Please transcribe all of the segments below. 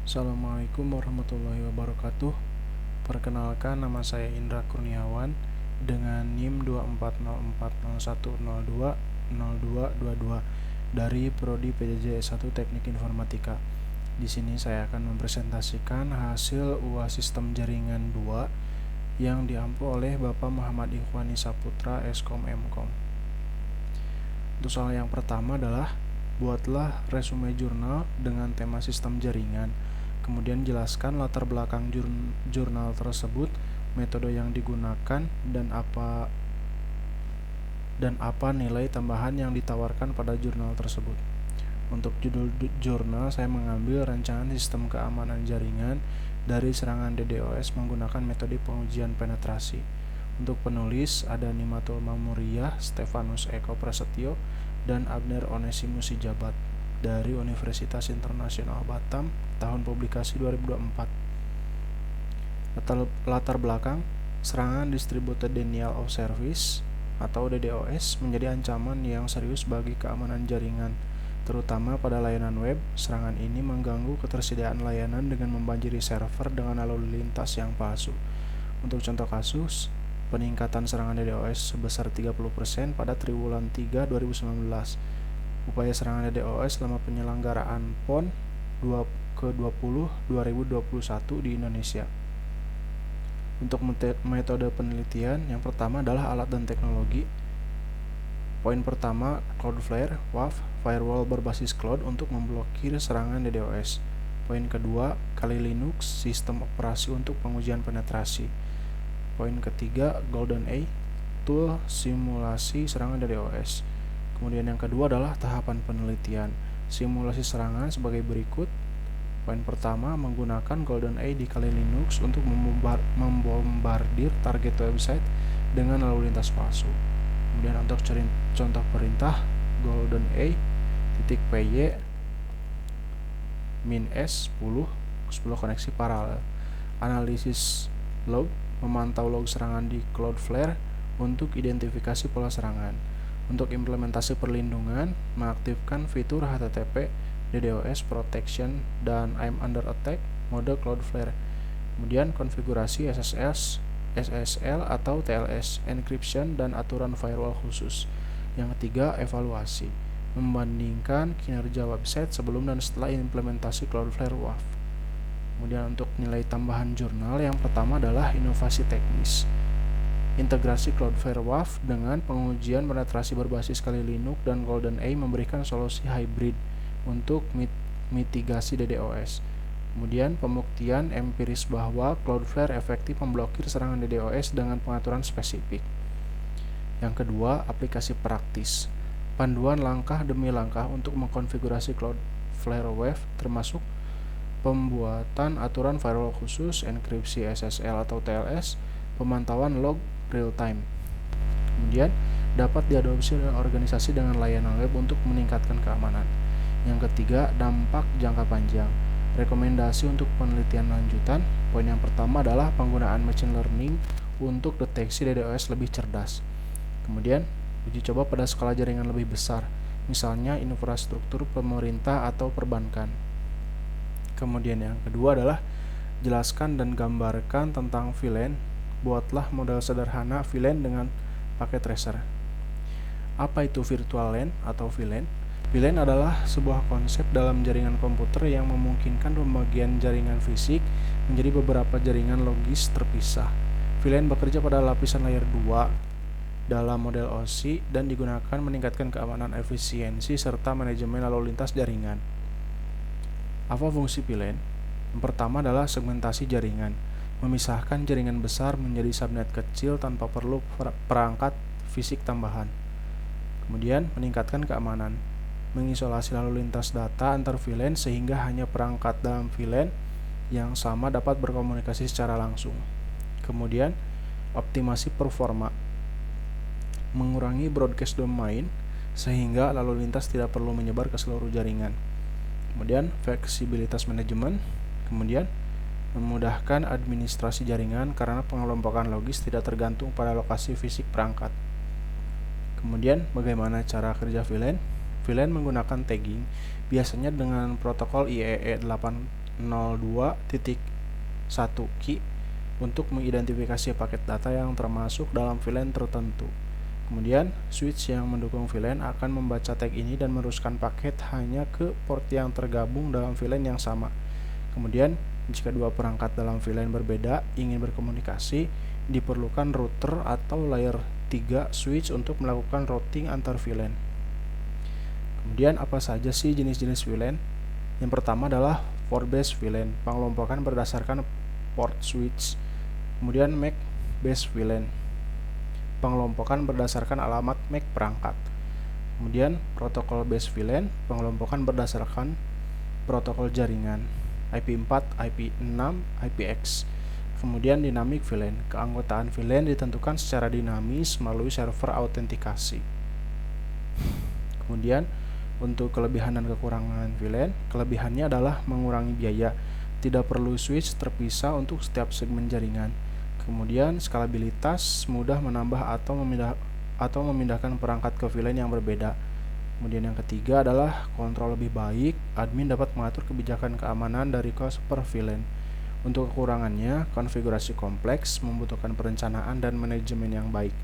Assalamualaikum warahmatullahi wabarakatuh. Perkenalkan, nama saya Indra Kurniawan dengan NIM 24040102022 dari Prodi PJJ S1 Teknik Informatika. Di sini saya akan mempresentasikan hasil UAS Sistem Jaringan 2 yang diampu oleh Bapak Muhammad Ikhwani Saputra, Eskom Mkom. Untuk soal yang pertama adalah buatlah resume jurnal dengan tema sistem jaringan. Kemudian jelaskan latar belakang jurnal tersebut, metode yang digunakan, dan apa nilai tambahan yang ditawarkan pada jurnal tersebut. Untuk judul jurnal, saya mengambil rancangan sistem keamanan jaringan dari serangan DDoS menggunakan metode pengujian penetrasi. Untuk penulis ada Nimatul Mamuriyah, Stefanus Eko Prasetyo, dan Abner Onesimus Sijabat dari Universitas Internasional Batam, tahun publikasi 2024. Latar belakang, serangan Distributed Denial of Service atau DDoS menjadi ancaman yang serius bagi keamanan jaringan, terutama pada layanan web. Serangan ini mengganggu ketersediaan layanan dengan membanjiri server dengan lalu lintas yang palsu. Untuk contoh kasus, peningkatan serangan DDoS sebesar 30% pada triwulan 3 2019. Upaya serangan DDoS selama penyelenggaraan PON ke-20 2021 di Indonesia. Untuk metode penelitian, yang pertama adalah alat dan teknologi. Poin pertama, Cloudflare WAF firewall berbasis cloud untuk memblokir serangan DDoS. Poin kedua, Kali Linux sistem operasi untuk pengujian penetrasi. Poin ketiga, GoldenEye tool simulasi serangan DDoS. Kemudian yang kedua adalah tahapan penelitian. Simulasi serangan sebagai berikut. Poin pertama, menggunakan GoldenEye di Kali Linux untuk membombardir target website dengan lalu lintas palsu. Kemudian untuk contoh perintah, GoldenEye.py -s 10 koneksi paralel. Analisis log, memantau log serangan di Cloudflare untuk identifikasi pola serangan. Untuk implementasi perlindungan, mengaktifkan fitur HTTP DDoS Protection dan I'm Under Attack mode Cloudflare. Kemudian konfigurasi SSL atau TLS, encryption dan aturan firewall khusus. Yang ketiga, evaluasi, membandingkan kinerja website sebelum dan setelah implementasi Cloudflare WAF. Kemudian untuk nilai tambahan jurnal, yang pertama adalah inovasi teknis. Integrasi Cloudflare WAF dengan pengujian penetrasi berbasis Kali Linux dan GoldenEye memberikan solusi hybrid untuk mitigasi DDoS. Kemudian pembuktian empiris bahwa Cloudflare efektif memblokir serangan DDoS dengan pengaturan spesifik. Yang kedua, aplikasi praktis. Panduan langkah demi langkah untuk mengkonfigurasi Cloudflare WAF termasuk pembuatan aturan firewall khusus, enkripsi SSL atau TLS, pemantauan log real time. Kemudian dapat diadopsi oleh organisasi dengan layanan web untuk meningkatkan keamanan. Yang ketiga, dampak jangka panjang. Rekomendasi untuk penelitian lanjutan. Poin yang pertama adalah penggunaan machine learning untuk deteksi DDoS lebih cerdas. Kemudian, uji coba pada skala jaringan lebih besar, misalnya infrastruktur pemerintah atau perbankan. Kemudian yang kedua adalah jelaskan dan gambarkan tentang VLAN. Buatlah model sederhana VLAN dengan paket tracer. Apa itu virtual LAN atau VLAN? VLAN adalah sebuah konsep dalam jaringan komputer yang memungkinkan pembagian jaringan fisik menjadi beberapa jaringan logis terpisah. VLAN bekerja pada lapisan layer 2 dalam model OSI dan digunakan meningkatkan keamanan, efisiensi, serta manajemen lalu lintas jaringan. Apa fungsi VLAN? Yang pertama adalah segmentasi jaringan, memisahkan jaringan besar menjadi subnet kecil tanpa perlu perangkat fisik tambahan. Kemudian meningkatkan keamanan, mengisolasi lalu lintas data antar VLAN sehingga hanya perangkat dalam VLAN yang sama dapat berkomunikasi secara langsung. Kemudian optimasi performa, mengurangi broadcast domain sehingga lalu lintas tidak perlu menyebar ke seluruh jaringan. Kemudian fleksibilitas manajemen, kemudian memudahkan administrasi jaringan karena pengelompokan logis tidak tergantung pada lokasi fisik perangkat. Kemudian bagaimana cara kerja VLAN? VLAN menggunakan tagging, biasanya dengan protokol IEEE 02.1 key untuk mengidentifikasi paket data yang termasuk dalam VLAN tertentu. Kemudian, switch yang mendukung VLAN akan membaca tag ini dan meneruskan paket hanya ke port yang tergabung dalam VLAN yang sama. Kemudian, jika dua perangkat dalam VLAN berbeda ingin berkomunikasi, diperlukan router atau layer 3 switch untuk melakukan routing antar VLAN. Kemudian, apa saja sih jenis-jenis VLAN? Yang pertama adalah port-based VLAN, pengelompokan berdasarkan port switch. Kemudian MAC-based VLAN, pengelompokan berdasarkan alamat MAC perangkat. Kemudian protokol-based VLAN, pengelompokan berdasarkan protokol jaringan, IP4, IP6, IPX. Kemudian dynamic VLAN, keanggotaan VLAN ditentukan secara dinamis melalui server autentikasi. Kemudian untuk kelebihan dan kekurangan VLAN, kelebihannya adalah mengurangi biaya, tidak perlu switch terpisah untuk setiap segmen jaringan. Kemudian skalabilitas, mudah menambah atau memindahkan perangkat ke VLAN yang berbeda. Kemudian yang ketiga adalah kontrol lebih baik, admin dapat mengatur kebijakan keamanan dari per VLAN. Untuk kekurangannya, konfigurasi kompleks, membutuhkan perencanaan dan manajemen yang baik.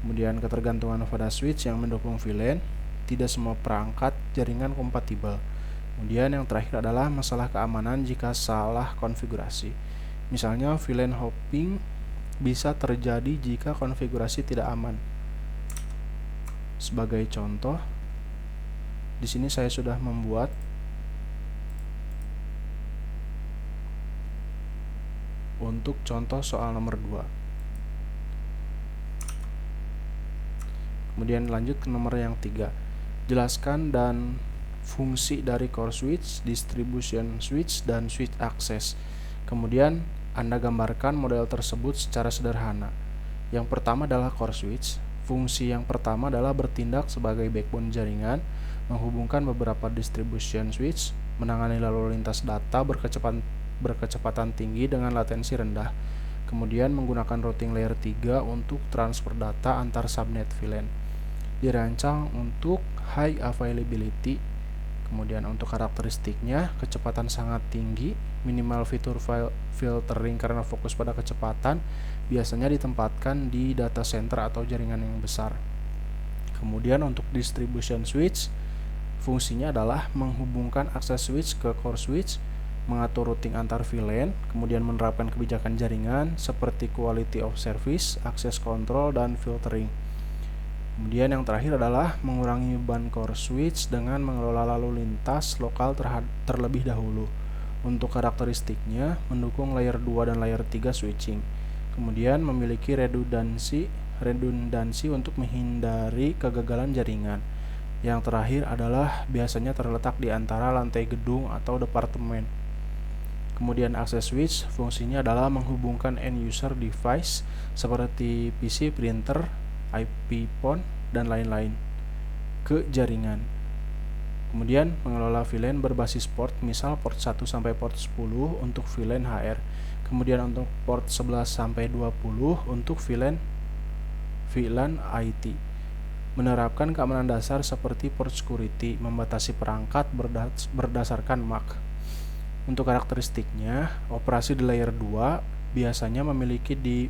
Kemudian ketergantungan pada switch yang mendukung VLAN, tidak semua perangkat jaringan kompatibel. Kemudian yang terakhir adalah masalah keamanan jika salah konfigurasi. Misalnya VLAN hopping bisa terjadi jika konfigurasi tidak aman. Sebagai contoh, di sini saya sudah membuat untuk contoh soal nomor 2. Kemudian lanjut ke nomor yang 3. Jelaskan dan fungsi dari core switch, distribution switch, dan switch access. Kemudian Anda gambarkan model tersebut secara sederhana. Yang pertama adalah core switch. Fungsi yang pertama adalah bertindak sebagai backbone jaringan, menghubungkan beberapa distribution switch, menangani lalu lintas data berkecepatan tinggi dengan latensi rendah. Kemudian menggunakan routing layer 3 untuk transfer data antar subnet VLAN. Dirancang untuk high availability. Kemudian untuk karakteristiknya, kecepatan sangat tinggi, minimal fitur filtering karena fokus pada kecepatan, biasanya ditempatkan di data center atau jaringan yang besar. Kemudian untuk distribution switch, fungsinya adalah menghubungkan akses switch ke core switch, mengatur routing antar VLAN, kemudian menerapkan kebijakan jaringan seperti quality of service, access control, dan filtering. Kemudian yang terakhir adalah mengurangi beban core switch dengan mengelola lalu lintas lokal terlebih dahulu. Untuk karakteristiknya, mendukung layer 2 dan layer 3 switching. Kemudian memiliki redundansi untuk menghindari kegagalan jaringan. Yang terakhir adalah biasanya terletak di antara lantai gedung atau departemen. Kemudian akses switch, fungsinya adalah menghubungkan end user device seperti PC, printer, IP phone, dan lain-lain ke jaringan. Kemudian mengelola VLAN berbasis port, misal port 1 sampai port 10 untuk VLAN HR. Kemudian untuk port 11 sampai 20 untuk VLAN IT. Menerapkan keamanan dasar seperti port security, membatasi perangkat berdasarkan MAC. Untuk karakteristiknya, operasi di layer 2 biasanya memiliki di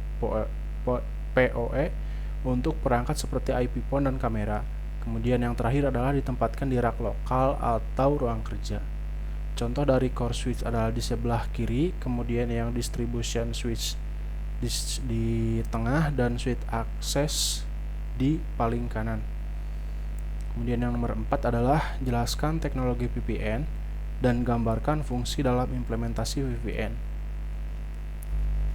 PoE untuk perangkat seperti IP phone dan kamera. Kemudian yang terakhir adalah ditempatkan di rak lokal atau ruang kerja. Contoh dari core switch adalah di sebelah kiri, kemudian yang distribution switch di tengah, dan switch access di paling kanan. Kemudian yang nomor 4 adalah jelaskan teknologi VPN dan gambarkan fungsi dalam implementasi VPN.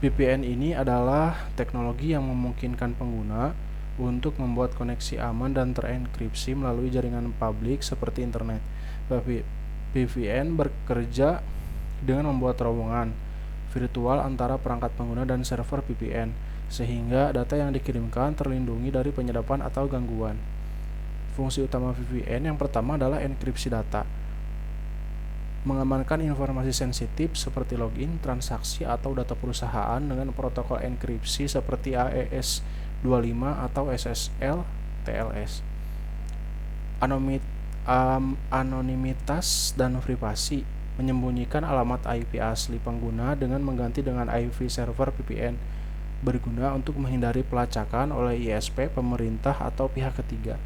VPN ini adalah teknologi yang memungkinkan pengguna untuk membuat koneksi aman dan terenkripsi melalui jaringan publik seperti internet. VPN bekerja dengan membuat terowongan virtual antara perangkat pengguna dan server VPN, sehingga data yang dikirimkan terlindungi dari penyadapan atau gangguan. Fungsi utama VPN yang pertama adalah enkripsi data, mengamankan informasi sensitif seperti login, transaksi, atau data perusahaan dengan protokol enkripsi seperti AES-25 atau SSL TLS. Anonimitas dan privasi. menyembunyikan alamat IP asli pengguna dengan mengganti dengan IP server VPN, berguna untuk menghindari pelacakan oleh ISP, pemerintah, atau pihak ketiga.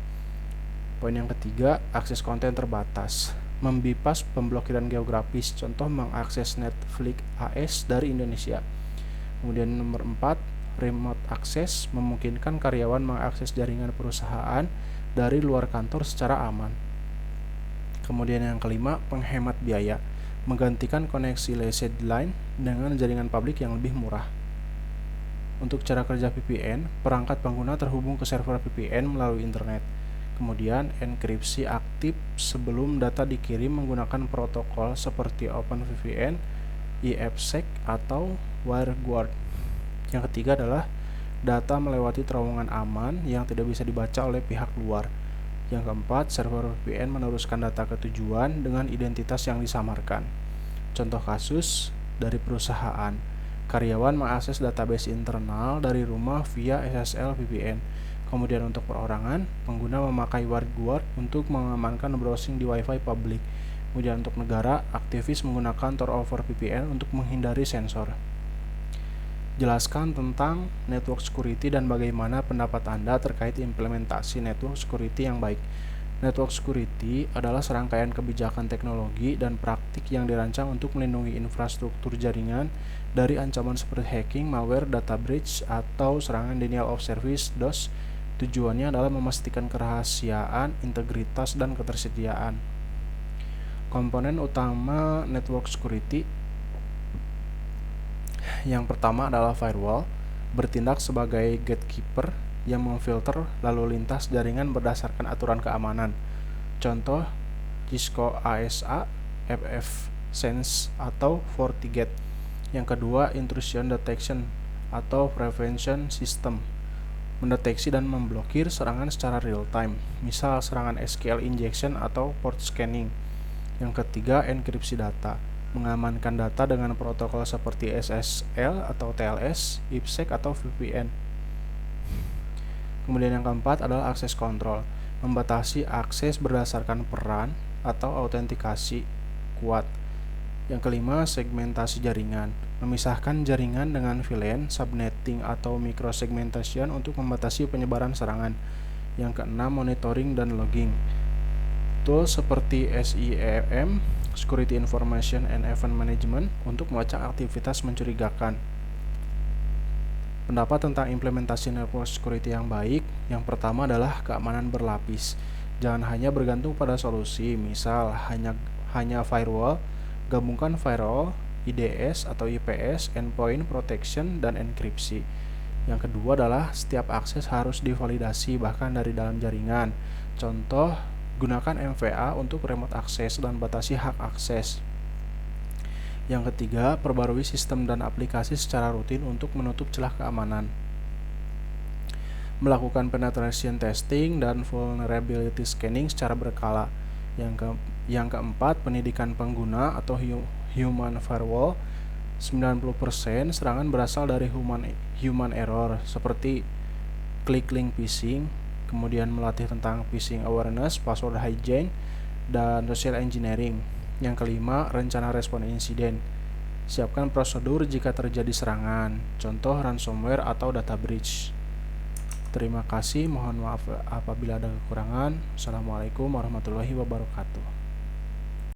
Poin yang ketiga, akses konten terbatas, membypass pemblokiran geografis, contoh mengakses Netflix AS dari Indonesia. Kemudian nomor 4, remote access, memungkinkan karyawan mengakses jaringan perusahaan dari luar kantor secara aman. Kemudian yang kelima, penghemat biaya, menggantikan koneksi leased line dengan jaringan publik yang lebih murah. Untuk cara kerja VPN, perangkat pengguna terhubung ke server VPN melalui internet. Kemudian, enkripsi aktif sebelum data dikirim menggunakan protokol seperti OpenVPN, IPsec, atau WireGuard. Yang ketiga adalah data melewati terowongan aman yang tidak bisa dibaca oleh pihak luar. Yang keempat, server VPN meneruskan data ke tujuan dengan identitas yang disamarkan. Contoh kasus dari perusahaan, karyawan mengakses database internal dari rumah via SSL VPN. Kemudian untuk perorangan, pengguna memakai WireGuard untuk mengamankan browsing di Wi-Fi publik. Kemudian untuk negara, aktivis menggunakan Tor over VPN untuk menghindari sensor. Jelaskan tentang network security dan bagaimana pendapat Anda terkait implementasi network security yang baik. Network security adalah serangkaian kebijakan teknologi dan praktik yang dirancang untuk melindungi infrastruktur jaringan dari ancaman seperti hacking, malware, data breach, atau serangan denial of service (DOS). Tujuannya adalah memastikan kerahasiaan, integritas, dan ketersediaan. Komponen utama network security yang pertama adalah firewall, bertindak sebagai gatekeeper yang memfilter lalu lintas jaringan berdasarkan aturan keamanan. Contoh, Cisco ASA, FF-Sense, atau FortiGate. Yang kedua, intrusion detection atau prevention system, mendeteksi dan memblokir serangan secara real time, misal serangan SQL injection atau port scanning. Yang ketiga, enkripsi data, mengamankan data dengan protokol seperti SSL atau TLS, IPsec, atau VPN. Kemudian yang keempat adalah akses control, membatasi akses berdasarkan peran atau autentikasi kuat. Yang kelima, segmentasi jaringan, memisahkan jaringan dengan VLAN, subnetting, atau microsegmentation untuk membatasi penyebaran serangan. Yang keenam, monitoring dan logging, tools seperti SIEM, Security Information and Event Management, untuk melacak aktivitas mencurigakan. Pendapat tentang implementasi network security yang baik, yang pertama adalah keamanan berlapis. Jangan hanya bergantung pada solusi, misal hanya firewall, gabungkan firewall, IDS atau IPS, endpoint protection, dan enkripsi. Yang kedua adalah setiap akses harus divalidasi bahkan dari dalam jaringan. Contoh, gunakan MVA untuk remote access dan batasi hak akses. Yang ketiga, perbarui sistem dan aplikasi secara rutin untuk menutup celah keamanan. Melakukan penetration testing dan vulnerability scanning secara berkala. Yang keempat, pendidikan pengguna atau human firewall. 90% serangan berasal dari human error seperti click link phishing. Kemudian melatih tentang phishing awareness, password hygiene, dan social engineering. Yang kelima, rencana respon insiden. Siapkan prosedur jika terjadi serangan, contoh ransomware atau data breach. Terima kasih, mohon maaf apabila ada kekurangan. Assalamualaikum warahmatullahi wabarakatuh.